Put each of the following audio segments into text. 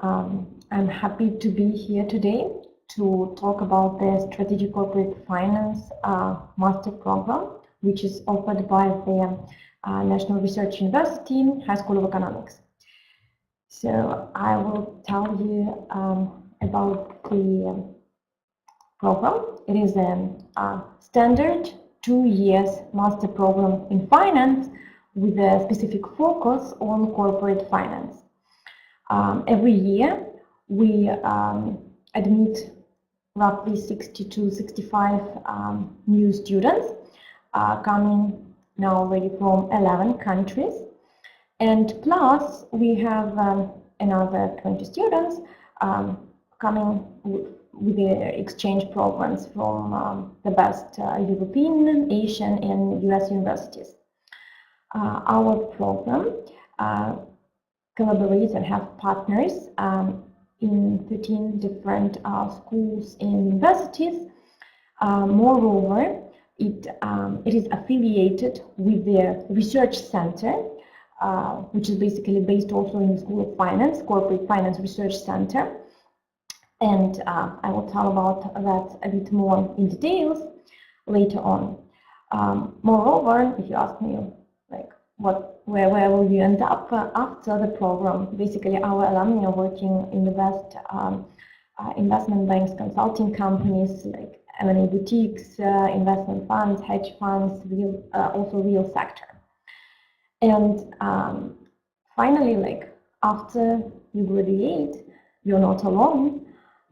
I'm happy to be here today to talk about the Strategic Corporate Finance Master Program, which is offered by the National Research University High School of Economics. So I will tell you about the program. It is a standard 2 years master program in finance with a specific focus on corporate finance. Every year we admit roughly 60 to 65 new students coming now already from 11 countries, and plus we have another 20 students coming with the exchange programs from the best European, Asian and US universities. Our program collaborates and have partners in 13 different schools and universities. Moreover, it is affiliated with the research center, which is basically based also in the School of Finance, Corporate Finance Research Center. And I will tell about that a bit more in details later on. Moreover, if you ask me, like, where will you end up after the program? Basically, our alumni are working in the best investment banks, consulting companies like M&A boutiques, investment funds, hedge funds, also real sector. And finally, like after you graduate, you're not alone,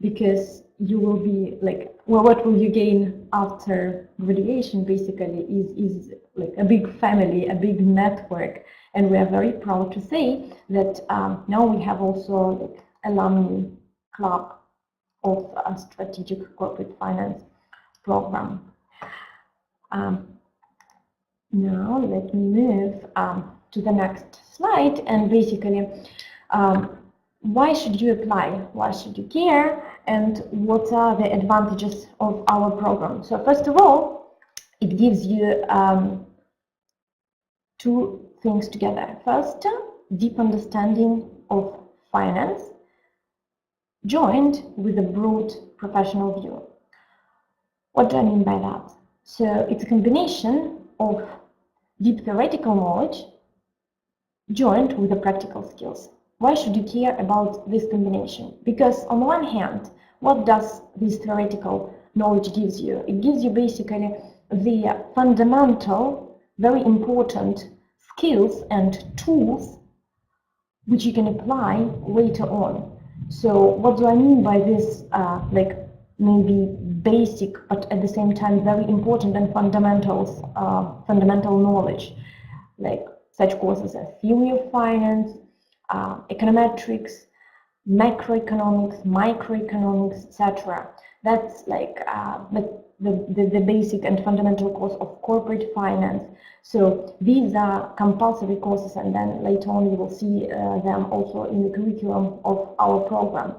because you will be like, well, what will you gain after graduation basically is like a big family, a big network. And we are very proud to say that now we have also like alumni club of a strategic corporate finance program. Now let me move to the next slide, and basically why should you apply? Why should you care? And what are the advantages of our program? So first of all, it gives you two things together. First, deep understanding of finance joined with a broad professional view. What do I mean by that? So it's a combination of deep theoretical knowledge joined with the practical skills. Why should you care about this combination? Because on one hand, what does this theoretical knowledge gives you? It gives you basically the fundamental, very important skills and tools which you can apply later on. So what do I mean by this, like maybe basic, but at the same time very important and fundamental knowledge, like such courses as theory of finance, econometrics, macroeconomics, microeconomics, etc. That's like the basic and fundamental course of corporate finance. So these are compulsory courses, and then later on you will see them also in the curriculum of our program.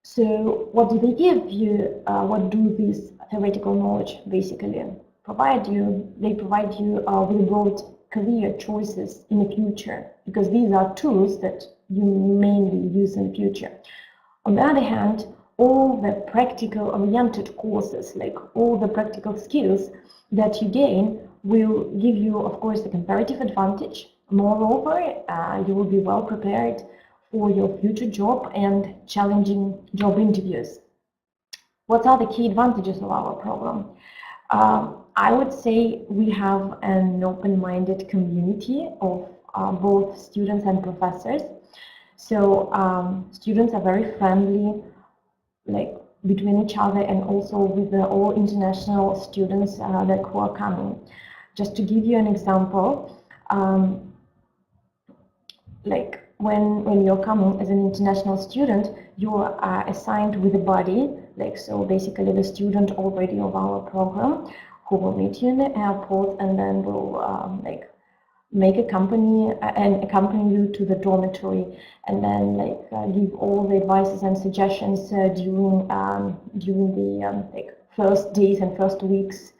So what do they give you? What do this theoretical knowledge basically provide you? They provide you with broad career choices in the future, because these are tools that you mainly use in the future. On the other hand, all the practical oriented courses, like all the practical skills that you gain, will give you, of course, a comparative advantage. Moreover, you will be well prepared for your future job and challenging job interviews. What are the key advantages of our program? I would say we have an open-minded community of both students and professors. So students are very friendly, like between each other, and also with all international students that who are coming. Just to give you an example, like when you're coming as an international student, you are assigned with a buddy, like so basically the student already of our program, who will meet you in the airport and then will like make a company and accompany you to the dormitory, and then like give all the advices and suggestions during the like first days and first weeks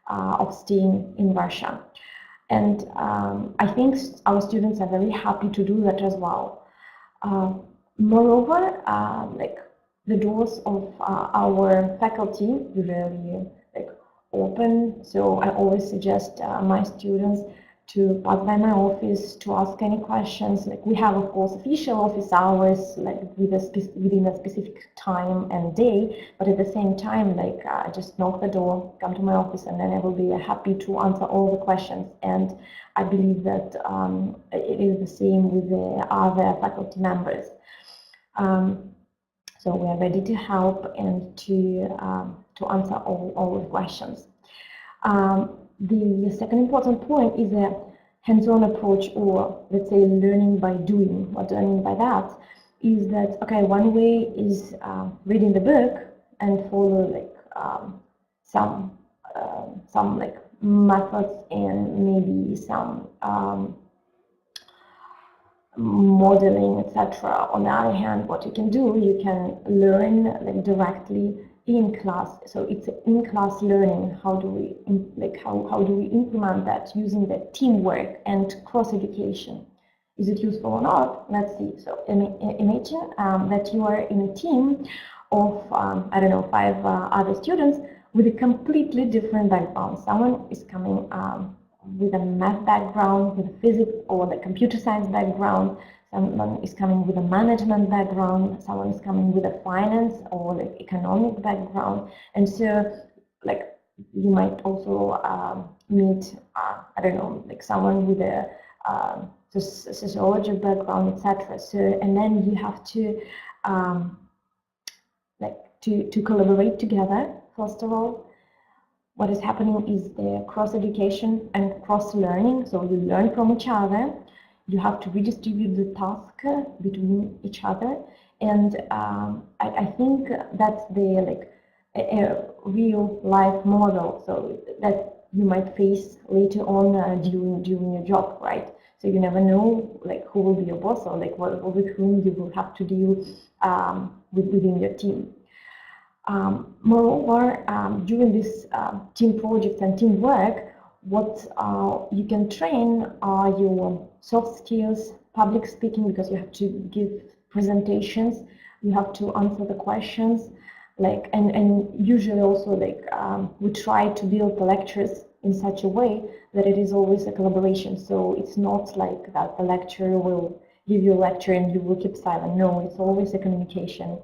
of staying in Russia. And I think our students are very happy to do that as well. Moreover, like the doors of our faculty usually like open, so I always suggest my students to pass by my office to ask any questions. Like we have, of course, official office hours, like within a specific time and day. But at the same time, like just knock the door, come to my office, and then I will be happy to answer all the questions. And I believe that it is the same with the other faculty members. So we are ready to help and to answer all the questions. The second important point is a hands-on approach, or let's say learning by doing. What do I mean by that? Is that, okay, one way is reading the book and follow like some like methods and maybe some modeling, etc. On the other hand, what you can do, you can learn like directly in class. So it's in-class learning. How do we how do we implement that using the teamwork and cross-education? Is it useful or not? Let's see. So imagine that you are in a team of I don't know, 5 other students with a completely different background. Someone is coming with a math background, with a physics or the computer science background. Someone is coming with a management background, someone is coming with a finance or like economic background. And so like you might also meet, I don't know, like someone with a sociology background, etc. So, and then you have to to collaborate together, first of all. What is happening is the cross-education and cross-learning. So you learn from each other. You have to redistribute the task between each other, and I think that's the like a real life model. So that you might face later on during your job, right? So you never know like who will be your boss or like with whom you will have to deal within your team. Moreover, during this team projects and teamwork, what you can train are your soft skills, public speaking, because you have to give presentations, you have to answer the questions, like and usually also like we try to build the lectures in such a way that it is always a collaboration. So it's not like that the lecturer will give you a lecture and you will keep silent. No, it's always a communication.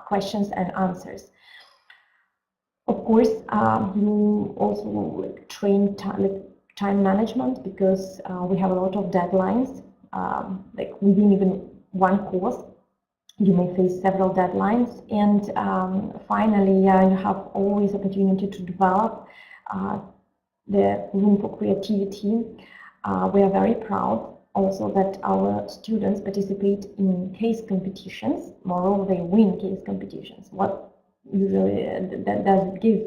Questions and answers. Of course, you also like train time management, because we have a lot of deadlines. Like within even one course, you may face several deadlines, and finally, you have always opportunity to develop the room for creativity. We are very proud also that our students participate in case competitions. Moreover, they win case competitions. What usually that does give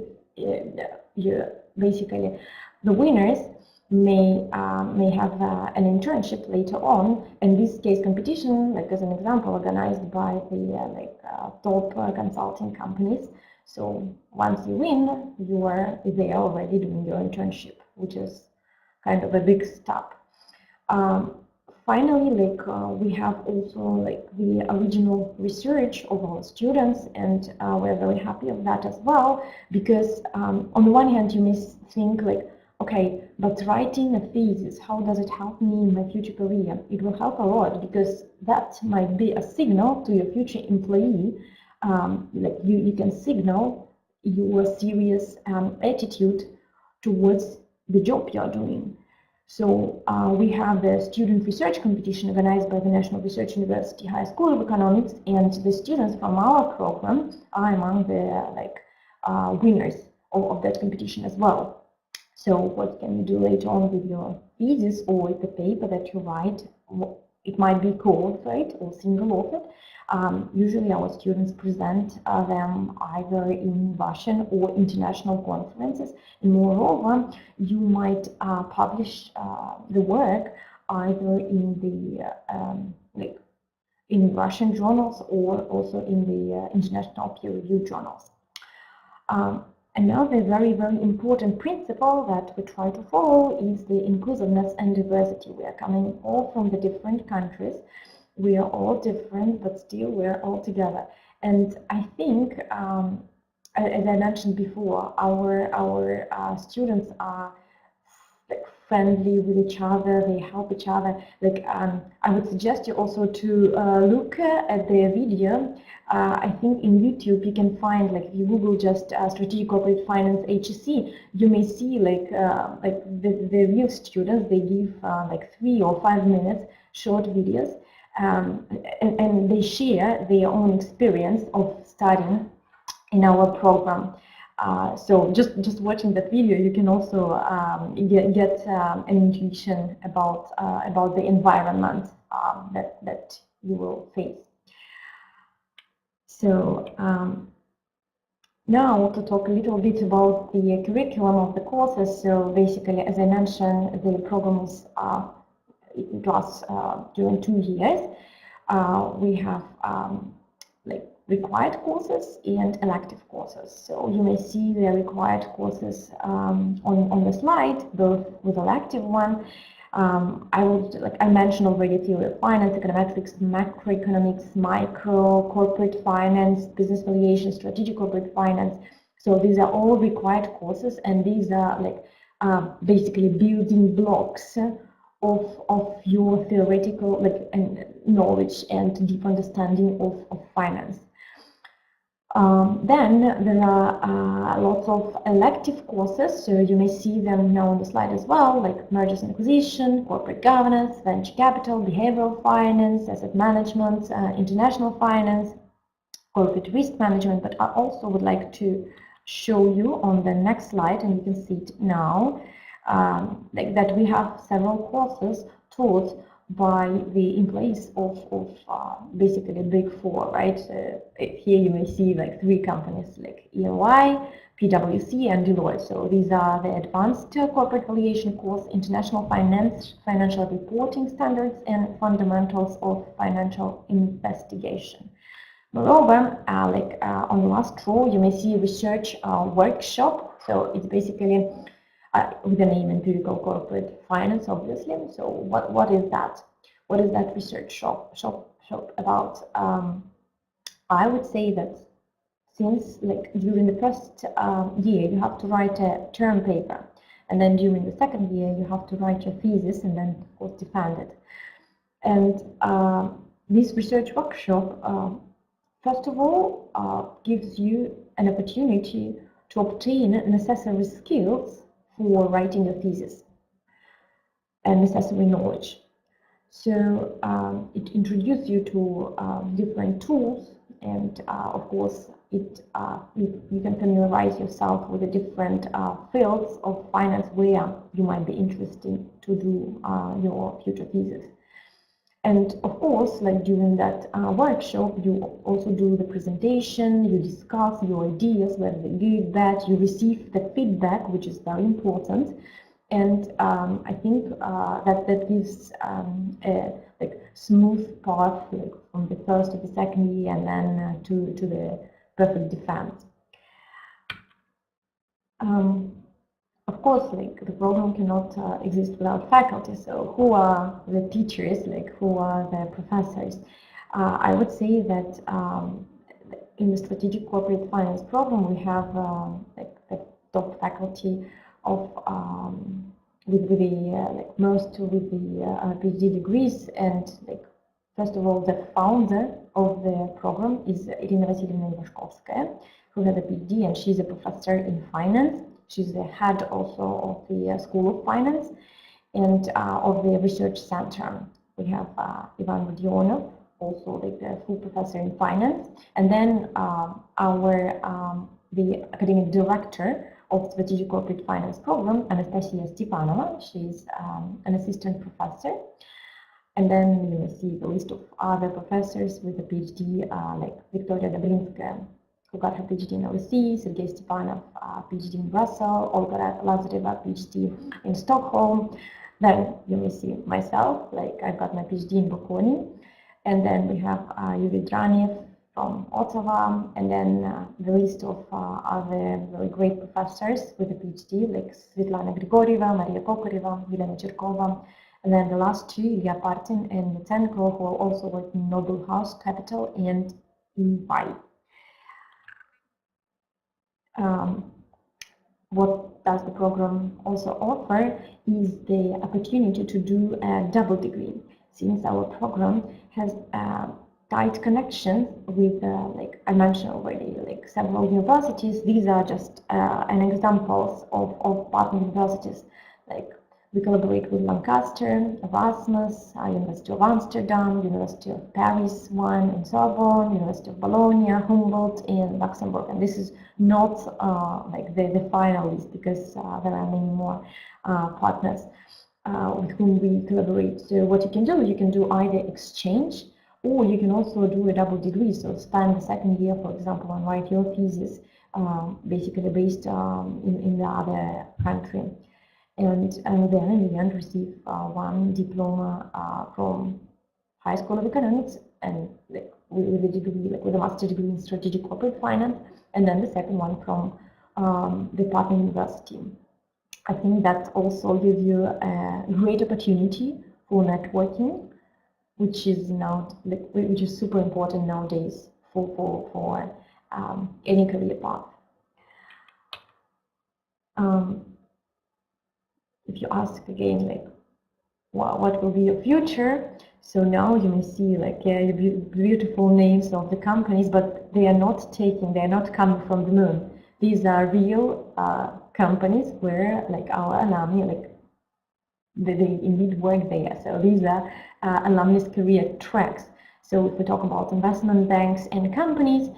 you basically the winners may have an internship later on, and this case competition, like as an example, organized by the top consulting companies. So once you win, you are there already doing your internship, which is kind of a big step. Finally, like we have also like the original research of our students, and we're very happy of that as well, because on the one hand you may think like, okay, but writing a thesis, how does it help me in my future career? It will help a lot, because that might be a signal to your future employee. Like you can signal your serious attitude towards the job you're doing. So we have the student research competition organized by the National Research University High School of Economics, and the students from our program are among the winners of that competition as well. So what can you do later on with your thesis or with the paper that you write? It might be co-authored or single-authored. Usually our students present them either in Russian or international conferences. And moreover, you might publish the work either in the in Russian journals or also in the international peer-reviewed journals. Another very, very important principle that we try to follow is the inclusiveness and diversity. We are coming all from the different countries. we are all different, but still we're all together. And I think, as I mentioned before, our students are like friendly with each other, they help each other. Like I would suggest you also to look at their video. I think in YouTube you can find, like if you Google just Strategic Corporate Finance HSC, you may see like the real students, they give like 3 or 5 minutes short videos, and they share their own experience of studying in our program. So just watching that video, you can also get an intuition about the environment that you will face. So now to talk a little bit about the curriculum of the courses. So basically, as I mentioned, the program is it lasts during 2 years. We have like required courses and elective courses. So you may see the required courses on the slide, both with elective one. I mentioned already theory of finance, econometrics, macroeconomics, micro, corporate finance, business valuation, strategic corporate finance. So these are all required courses, and these are like basically building blocks of your theoretical knowledge and deep understanding of finance. Then there are lots of elective courses, so you may see them now on the slide as well, like mergers and acquisition, corporate governance, venture capital, behavioral finance, asset management, international finance, corporate risk management. But I also would like to show you on the next slide, and you can see it now, like that we have several courses taught by the employees of basically Big Four, right? Here you may see like 3 companies like EY, PwC, and Deloitte. So these are the advanced corporate valuation course, international finance, financial reporting standards, and fundamentals of financial investigation. Moreover, on the last row, you may see a research workshop. So it's basically with the name Empirical Corporate Finance, obviously. So what is that? What is that research shop about? I would say that since during the first year you have to write a term paper, and then during the second year you have to write your thesis and then of course defend it. And this research workshop, first of all, gives you an opportunity to obtain necessary skills for writing your thesis and necessary knowledge. So it introduces you to different tools, and of course you can familiarize yourself with the different fields of finance where you might be interested to do your future thesis. And of course, like during that workshop, you also do the presentation, you discuss your ideas, whether they're good, bad, you receive the feedback, which is very important. And I think that gives a smooth path from the first to the second year, and then to the perfect defense. Of course, the program cannot exist without faculty. So who are the teachers? Who are the professors? I would say that in the Strategic Corporate Finance program, we have the top faculty of with the most with the PhD degrees. And first of all, the founder of the program is Irina Vasilyevna Ivashkovskaya, who has a PhD, and she's a professor in finance. She's the head also of the School of Finance and of the research center. We have Ivan Rodionov, also the full professor in finance, and then the academic director of Strategic Corporate Finance program, Anastasia Stepanova. She's an assistant professor. And then you will see the list of other professors with a PhD, like Victoria Dobrinskaya, who got her PhD in OSCE, Sergei Stepanov, PhD in Brussels, Olga Lazareva, PhD in Stockholm. Then you will see myself, I've got my PhD in Bocconi. And then we have Yuri Draniev from Ottawa, and then the list of other very great professors with a PhD, like Svetlana Grigorieva, Maria Kokoreva, Yelena Cherkova, And then the last two, Ilya Partin and Lutsenko, who also work in Noble House Capital and EY. What does the program also offer is the opportunity to do a double degree, since our program has tight connections with, like I mentioned already, like several universities. These are just an examples of partner universities. Like we collaborate with Lancaster, Erasmus, University of Amsterdam, University of Paris, one in Sorbonne, University of Bologna, Humboldt, and Luxembourg. And this is not like the final list, because there are many more partners with whom we collaborate. So what you can do either exchange, or you can also do a double degree. So spend the second year, for example, and write your thesis basically based in the other country. And then in the end receive one diploma from High School of Economics, and like, with a degree, like with a master's degree in strategic corporate finance, and then the second one from the partner university. I think that also gives you a great opportunity for networking, which is now, which is super important nowadays for any career path. If you ask again, like, what will be your future? So now you may see like beautiful names of the companies, but they are not coming from the moon. These are real companies where like our alumni, like they indeed work there. So these are alumni's career tracks. So if we talk about investment banks and companies,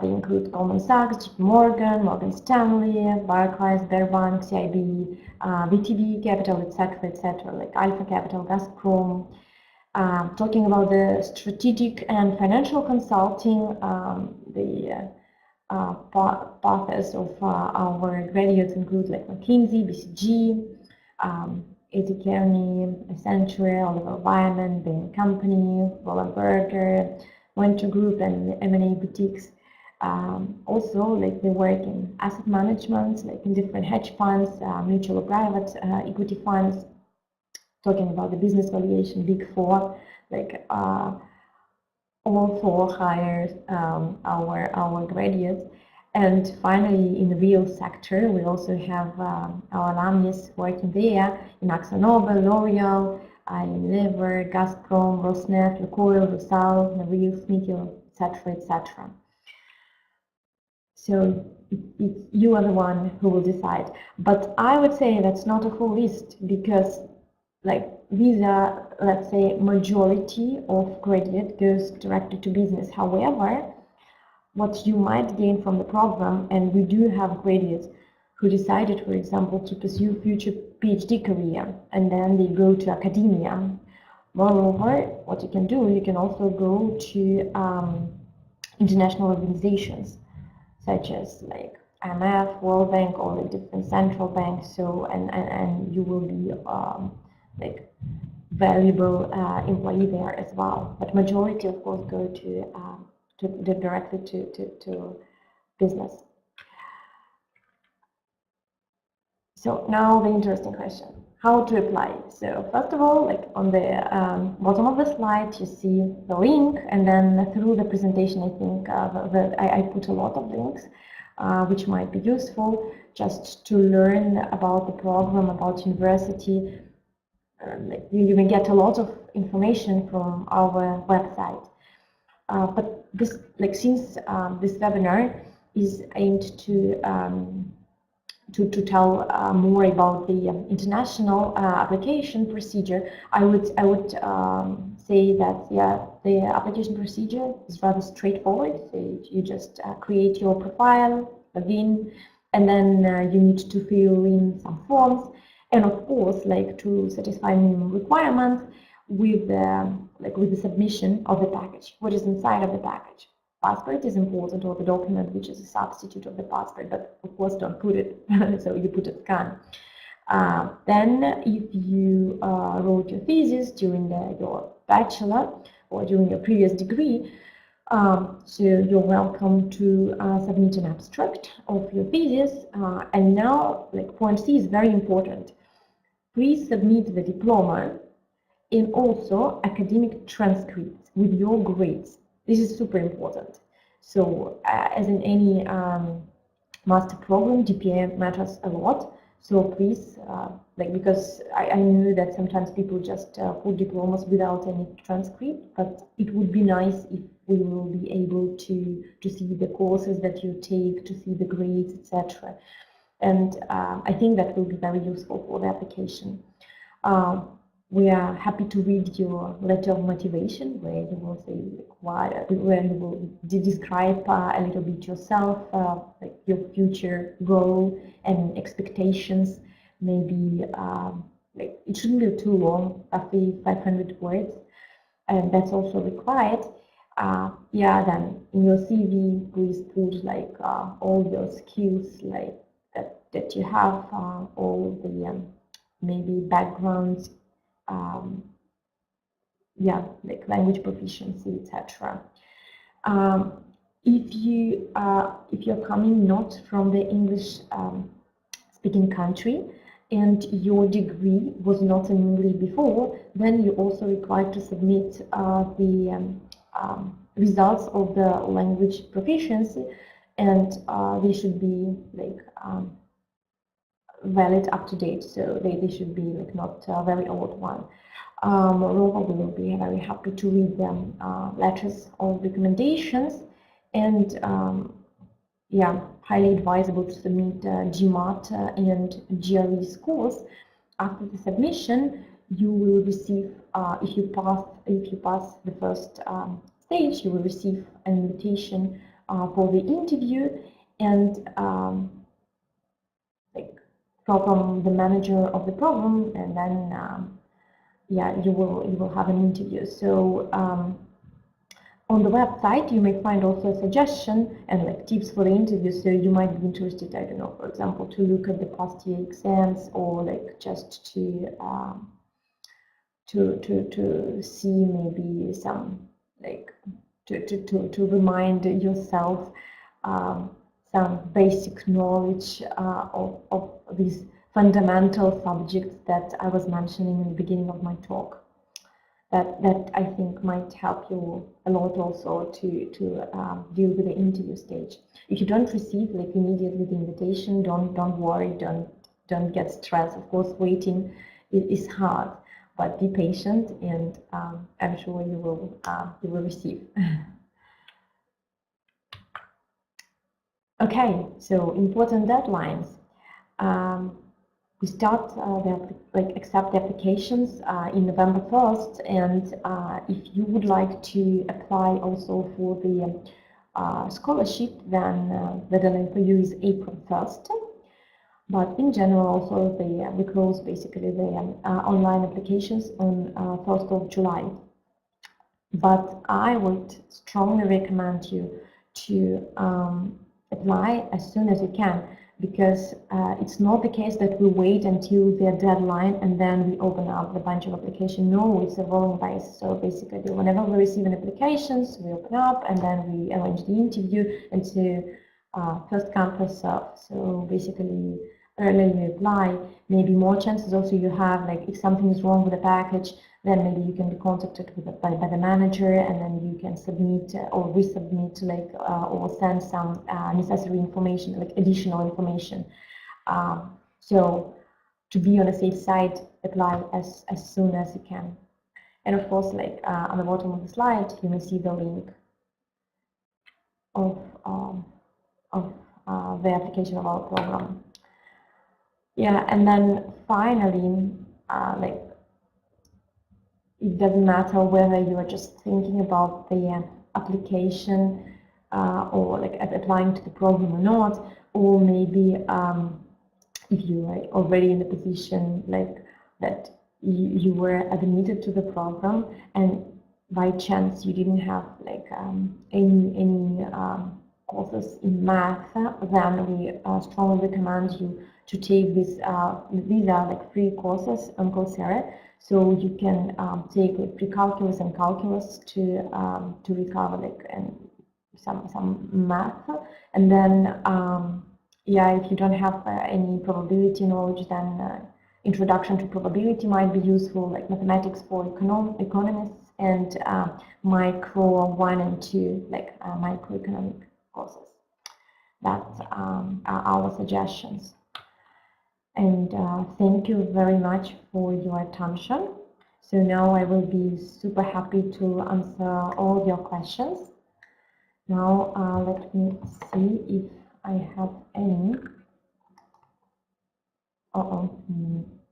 they include Goldman Sachs, JP Morgan, Morgan Stanley, Barclays, Sberbank, CIB, VTB Capital, etc., like Alpha Capital, Gazprom. Talking about the strategic and financial consulting, the paths of our graduates include like McKinsey, BCG, A.T. Kearney, Accenture, Oliver Wyman, Bain Company, Roland Berger, Venture Group, and M&A boutiques. Also, like they work in asset management, like in different hedge funds, mutual or private equity funds. Talking about the business valuation, Big Four, like all four hire our graduates. And finally, in the real sector, we also have our alumni working there in AkzoNobel, L'Oreal, Unilever, Gazprom, Rosneft, Lukoil, Rusal, Norilsk, Smithfield, etc. So you are the one who will decide. But I would say that's not a full list, because like these are, let's say, majority of graduate goes directly to business. However, what you might gain from the program, and we do have graduates who decided, for example, to pursue future PhD career, and then they go to academia. Moreover, what you can do, you can also go to international organizations, such as like IMF, World Bank, or like different central banks. So and you will be like valuable employee there as well. But majority, of course, go directly to business. So now the interesting question: how to apply? So first of all, like on the bottom of the slide, you see the link, and then through the presentation, I think I put a lot of links which might be useful just to learn about the program, about university. Like you may get a lot of information from our website. But this, like, since this webinar is aimed to tell more about the international application procedure, I would say that the application procedure is rather straightforward. So you just create your profile, login, and then you need to fill in some forms, and of course, like, to satisfy minimum requirements with the submission of the package. What is inside of the package? Passport is important, or the document which is a substitute of the passport, but of course don't put it, so you put a scan. Then if you wrote your thesis during your bachelor or during your previous degree, so you're welcome to submit an abstract of your thesis. And now, like, point C is very important. please submit the diploma and also academic transcripts with your grades. This is super important. So as in any master program, GPA matters a lot. So please, because I know that sometimes people just put diplomas without any transcript, but it would be nice if we will be able to see the courses that you take, to see the grades, etc. And I think that will be very useful for the application. We are happy to read your letter of motivation, where you will say where you will describe a little bit yourself, like your future goal and expectations. Maybe like it shouldn't be too long, roughly 500 words, and that's also required. Yeah, then in your CV, please put like all your skills, like that you have, all the maybe backgrounds. Yeah, like language proficiency, etc. If you're coming not from the English speaking country and your degree was not in English before, then you're also required to submit the results of the language proficiency, and they should be like valid, up to date, so they should be like not a very old one. Moreover, we will be very happy to read them letters of recommendations, and yeah, highly advisable to submit Gmat and GRE scores. After the submission, you will receive, if you pass the first stage, you will receive an invitation for the interview, and from the manager of the program, and then yeah, you will have an interview. So on the website you may find also a suggestion and like tips for the interview. So you might be interested, I don't know, for example, to look at the past year exams, or like just to see maybe some like to remind yourself some basic knowledge of these fundamental subjects that I was mentioning in the beginning of my talk. That I think might help you a lot also to deal with the interview stage. If you don't receive like immediately the invitation, don't worry, don't get stressed. Of course, waiting is hard, but be patient, and I'm sure you will receive. Okay, so important deadlines. We start accept the applications in November 1st, and if you would like to apply also for the scholarship, then the deadline for you is April 1st. But in general, also we close basically the online applications on 1st of July. But I would strongly recommend you to apply as soon as you can, because it's not the case that we wait until the deadline and then we open up a bunch of applications. No, it's a rolling basis. So basically, whenever we receive an applications, we open up and then we arrange the interview, and so first come, first serve. So basically, earlier you apply, maybe more chances also you have, like if something is wrong with the package, then maybe you can be contacted by the manager, and then you can submit or resubmit, like or send some necessary information, like additional information. So to be on the safe side, apply as soon as you can. And of course, like on the bottom of the slide, you may see the link of the application of our program. Yeah, and then finally, like, it doesn't matter whether you are just thinking about the application or like applying to the program or not, or maybe if you are already in the position like that you were admitted to the program, and by chance you didn't have like any courses in math, then we strongly recommend you to take these are like free courses on Coursera. So you can take like pre-calculus and calculus to recover like some math, and then yeah, if you don't have any probability knowledge, then Introduction to probability might be useful, like mathematics for economists, and micro 1 and 2, like microeconomic courses. That's our suggestions. And thank you very much for your attention. So now I will be super happy to answer all your questions. Now let me see if I have any.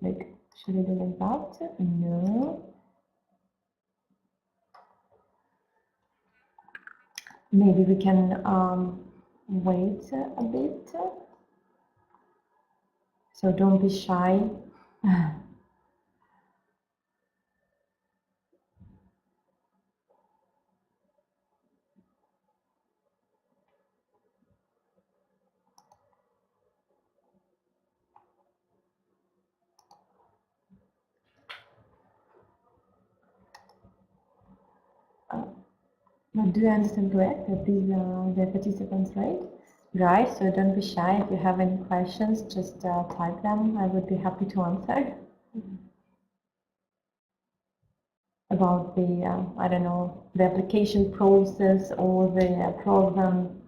Like, should I do like that? No. Maybe we can wait a bit. So don't be shy. But do I understand correct that these are the participants, right? Right, so don't be shy. If you have any questions, just type them. I would be happy to answer. About the, I don't know, the application process or the program.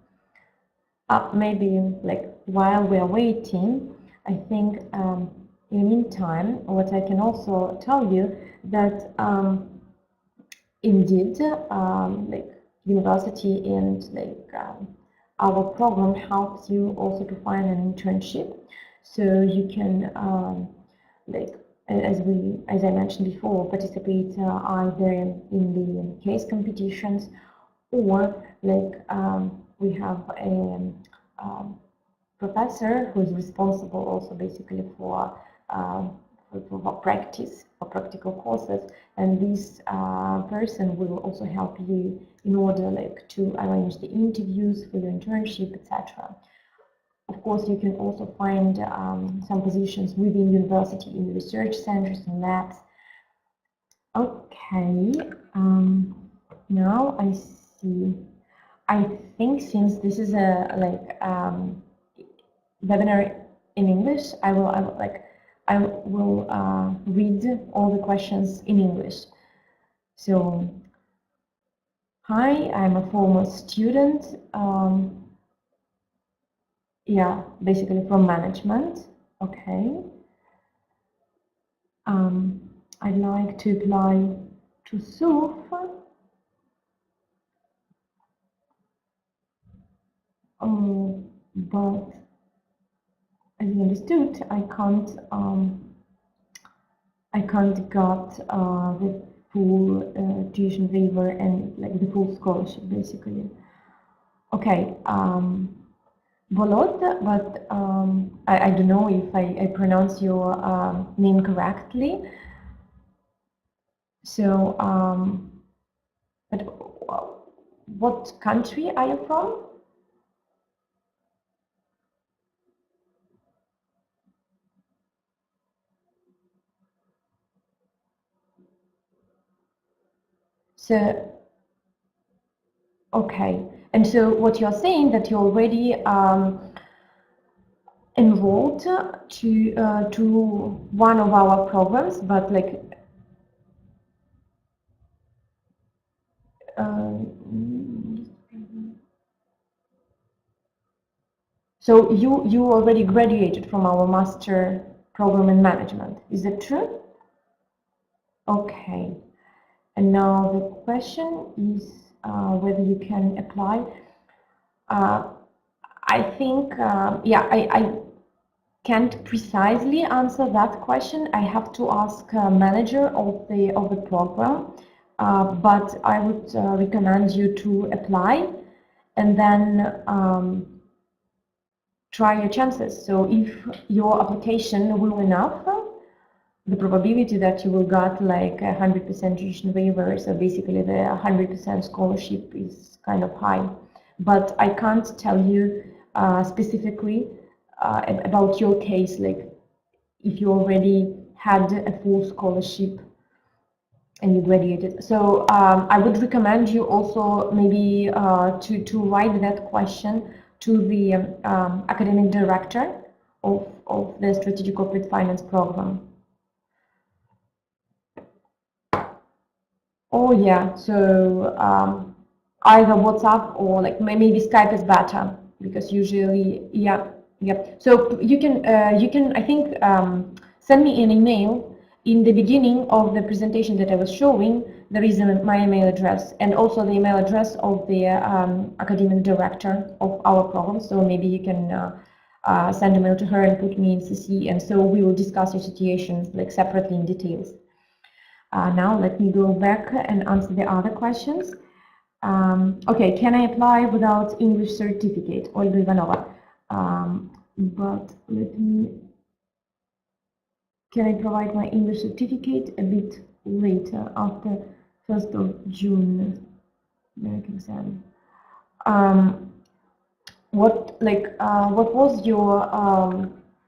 Maybe like while we're waiting, I think in the meantime, what I can also tell you that indeed, like university and like our program helps you also to find an internship, so you can like as I mentioned before, participate either in the case competitions, or like we have a professor who is responsible also basically for practice, for practical courses, and this person will also help you in order like to arrange the interviews for your internship, etc. Of course, you can also find some positions within university in research centers and labs. Okay, now I see. I think since this is a like webinar in English, I will read all the questions in English. So, hi, I'm a former student. Yeah, basically from management. Okay. I'd like to apply to SUF. But as you understood, I can't got the full tuition waiver and like the full scholarship basically. Okay, Volod, but I don't know if I pronounce your name correctly. So, but what country are you from? So, okay, and so what you're saying that you already enrolled to one of our programs, but like so you already graduated from our master program in management. Is that true? Okay. And now the question is whether you can apply. I think, yeah, I can't precisely answer that question. I have to ask a manager of the program, but I would recommend you to apply and then try your chances. So if your application will enough, the probability that you will get like 100% tuition waiver, so basically the 100% scholarship is kind of high. But I can't tell you specifically about your case, like if you already had a full scholarship and you graduated. So I would recommend you also maybe to write that question to the academic director of the Strategic Corporate Finance program. Oh yeah, so either WhatsApp or like maybe Skype is better because usually, yeah, yeah. So you can I think send me an email. In the beginning of the presentation that I was showing, there is my email address and also the email address of the academic director of our program. So maybe you can send a mail to her and put me in CC, and so we will discuss your situation like separately in details. Now let me go back and answer the other questions. Okay, can I apply without English certificate? Olga Ivanova. But let me, can I provide my English certificate a bit later after 1st of June? American exam. What was your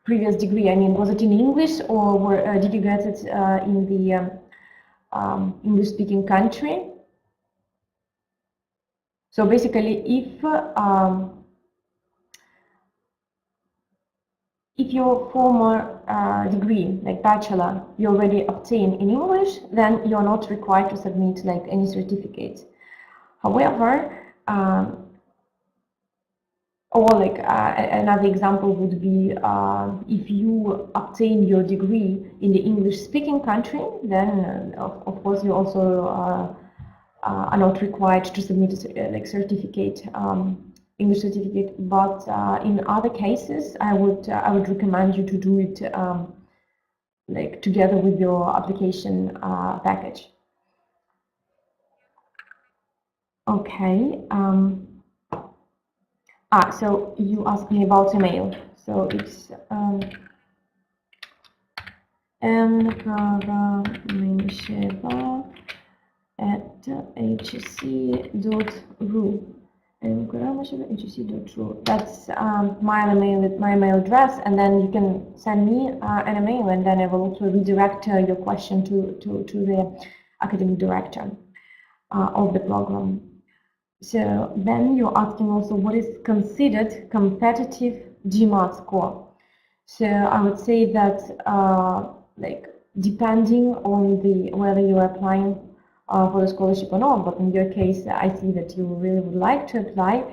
previous degree? I mean, was it in English or did you get it in the English-speaking country? So basically, if your former degree, like bachelor, you already obtained in English, then you're not required to submit like any certificates. However, or like another example would be if you obtain your degree in the English-speaking country, then of course you also are not required to submit a like certificate, English certificate. But in other cases, I would recommend you to do it like together with your application package. Okay. So you asked me about email. So it's Karamysheva@hc.ru. Karamysheva@hc.ru. That's my email address, and then you can send me an email, and then I will also redirect your question to the academic director of the program. So then you're asking also what is considered competitive GMAT score. So I would say that like depending on the whether you are applying for the scholarship or not, but in your case, I see that you really would like to apply.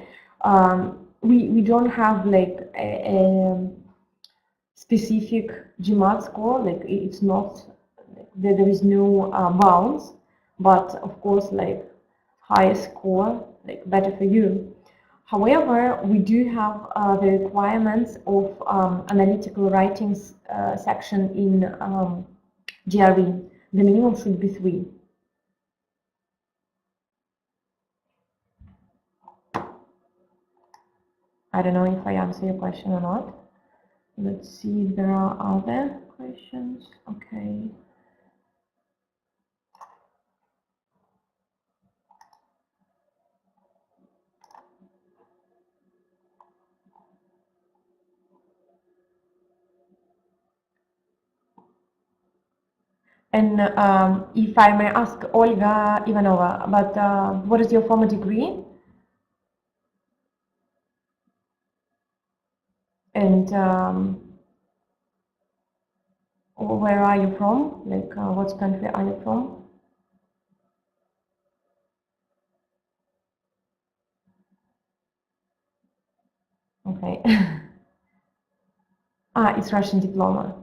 We don't have like a specific GMAT score. Like it's not there is no bounds, but of course like higher score like better for you. However, we do have the requirements of analytical writings section in GRE. The minimum should be 3. I don't know if I answer your question or not. Let's see if there are other questions. Okay. And if I may ask, Olga Ivanova, but what is your former degree? And where are you from? Like, what country are you from? Okay. It's Russian diploma.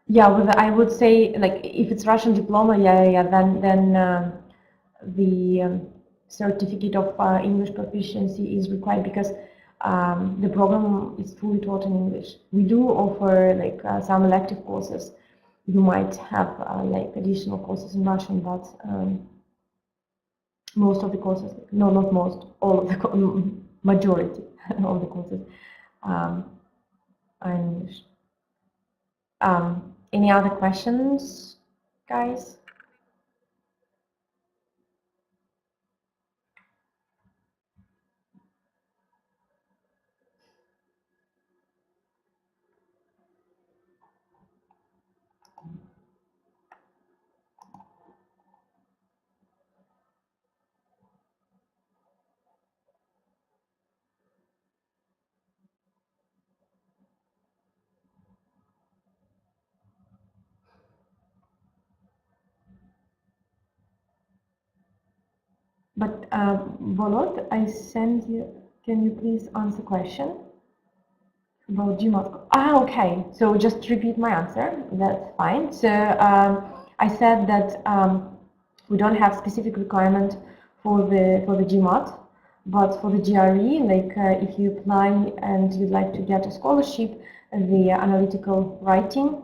Yeah, I would say like if it's Russian diploma, yeah, then the certificate of English proficiency is required because the program is fully taught in English. We do offer like some elective courses. You might have like additional courses in Russian, but most of the courses, no, not most, all of the majority of the courses are in English. Any other questions, guys? But Volod, I send you. Can you please answer question about Gmat? Ah, okay. So just repeat my answer. That's fine. So I said that we don't have specific requirement for the Gmat, but for the GRE, like if you apply and you'd like to get a scholarship, the analytical writing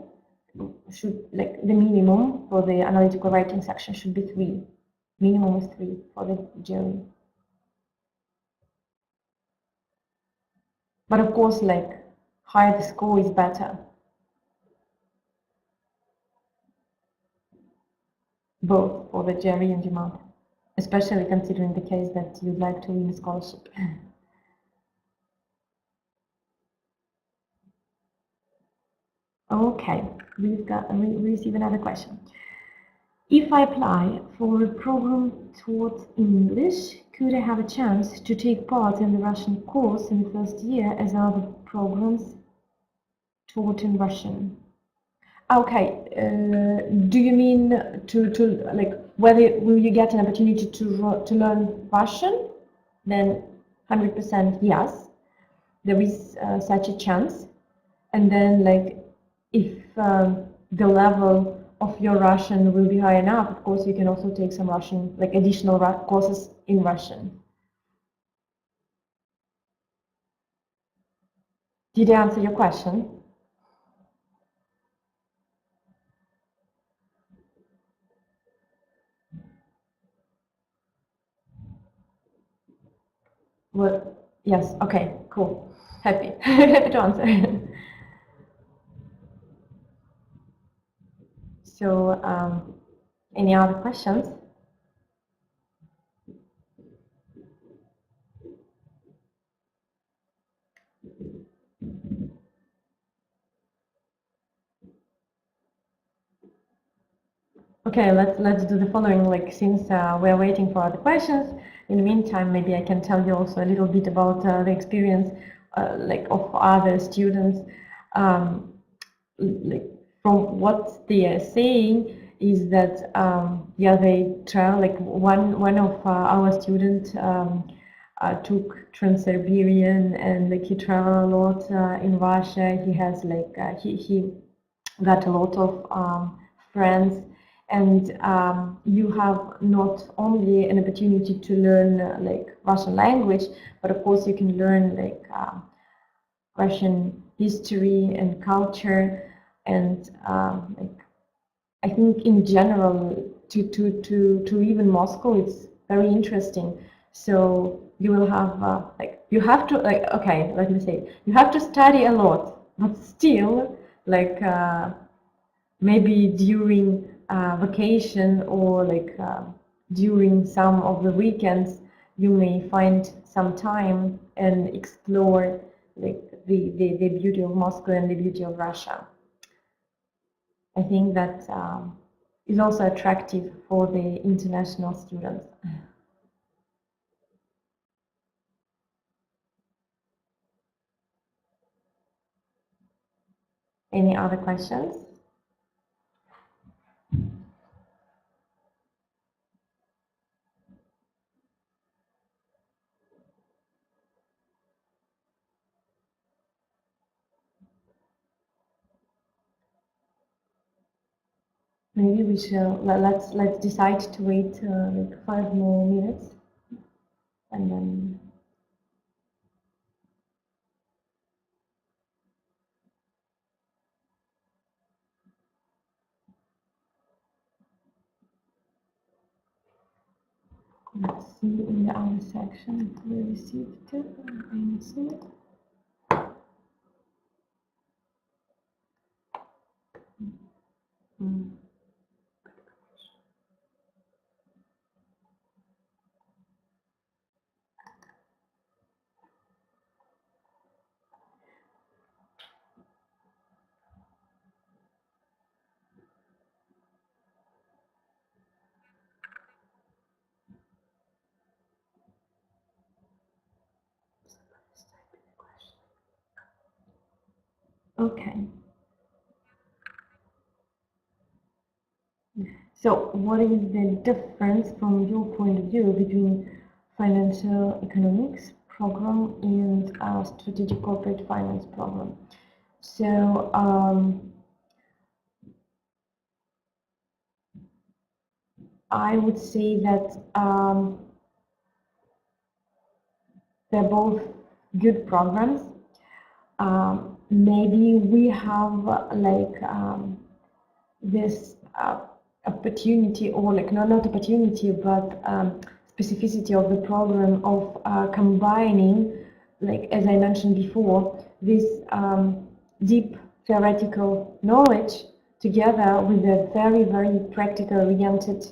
should, like, the minimum for the analytical writing section should be 3. Minimum is 3 for the GRE. But of course, like, higher the score is better. Both for the GRE and Gmat, especially considering the case that you'd like to win a scholarship. Okay, we receive another question. If I apply for a program taught in English, could I have a chance to take part in the Russian course in the first year as other programs taught in Russian? Okay, do you mean to like whether will you get an opportunity to learn Russian? Then 100% yes, there is such a chance. And then, like, if the level of your Russian will be high enough, of course you can also take some Russian, like additional courses in Russian. Did I answer your question? Well, yes. Okay, cool. Happy happy to answer. So any other questions? Okay, let's do the following. Like, since we're waiting for other questions, in the meantime, maybe I can tell you also a little bit about the experience, like, of other students. Like, from what they are saying is that yeah, they try. Like, one of our students took Trans-Siberian, and like he traveled a lot in Russia. He has like he got a lot of friends, and you have not only an opportunity to learn like Russian language, but of course you can learn like Russian history and culture, and like, I think in general to even Moscow, it's very interesting. So you will have like, you have to, like, okay, let me say, you have to study a lot, but still, like, maybe during vacation, or like during some of the weekends, you may find some time and explore like the beauty of Moscow and the beauty of Russia. I think that is also attractive for the international students. Any other questions? Maybe we shall let's decide to wait like 5 more minutes, and then let's see in the other section if we received it. I don't see it. Okay. So what is the difference from your point of view between financial economics program and strategic corporate finance program? So I would say that they're both good programs. Maybe we have this opportunity, or like not opportunity, but specificity of the program of combining, like as I mentioned before, this deep theoretical knowledge together with a very, very practical oriented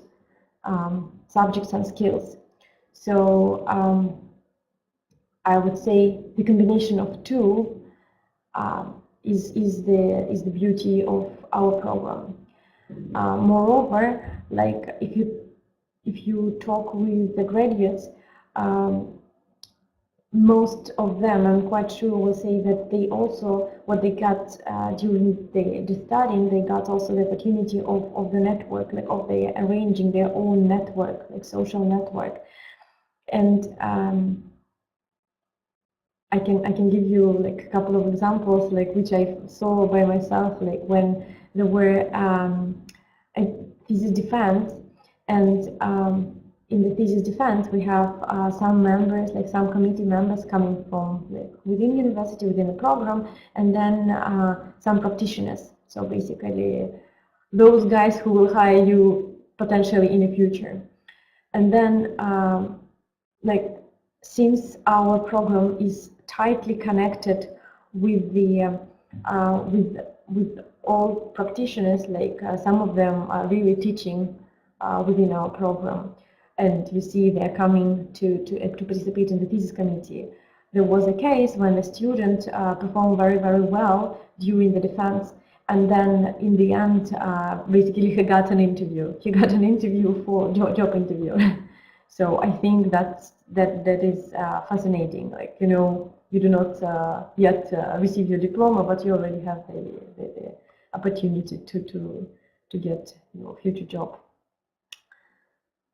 subjects and skills. So I would say the combination of two is the beauty of our program. Moreover, like if you talk with the graduates, most of them, I'm quite sure, will say that they also, what they got during the studying, they got also the opportunity of the network, like of the arranging their own network, like social network. And I can give you like a couple of examples, like which I saw by myself, like when there were a thesis defense, and in the thesis defense we have some members, like some committee members coming from like within university, within the program, and then some practitioners. So basically those guys who will hire you potentially in the future. And then like since our program is tightly connected with the with all practitioners, like some of them are really teaching within our program, and you see they're coming to participate in the thesis committee. There was a case when a student performed very, very well during the defense, and then in the end basically he got an interview. He got an interview for job interview. So I think that is fascinating. Like, you know, you do not yet receive your diploma, but you already have the opportunity to get your future job.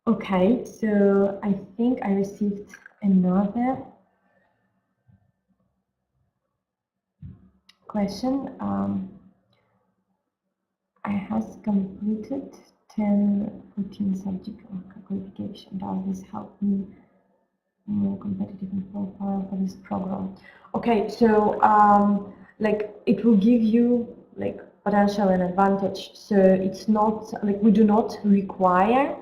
Okay, so I think I received another question. I has completed 10-14 subject qualification. Does this help me more competitive in profile for this program? Okay, so like it will give you like potential and advantage. So it's not like we do not require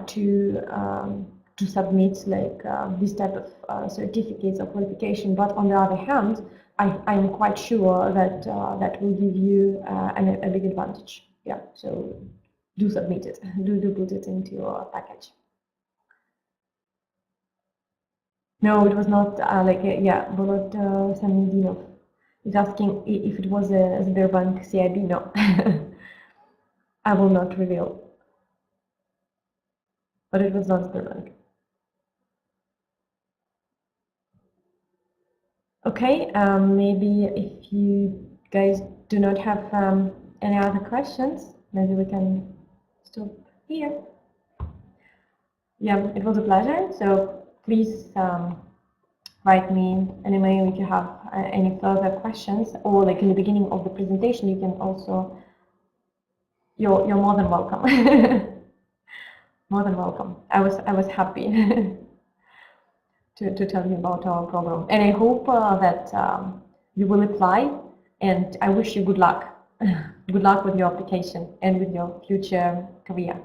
to submit like this type of certificates or qualification, but on the other hand, I'm quite sure that that will give you a big advantage. Yeah, so do submit it. Do put it into your package. No, it was not like yeah, Bolot Samedinov is asking if it was a Sberbank CIB. No, I will not reveal, but it was not Sberbank. Okay, maybe if you guys do not have any other questions, maybe we can stop here. Yeah, it was a pleasure. So please write me an email if you have any further questions, or like in the beginning of the presentation, you can also. You're more than welcome. More than welcome. I was happy to tell you about our program, and I hope that you will apply, and I wish you good luck. Good luck with your application and with your future career.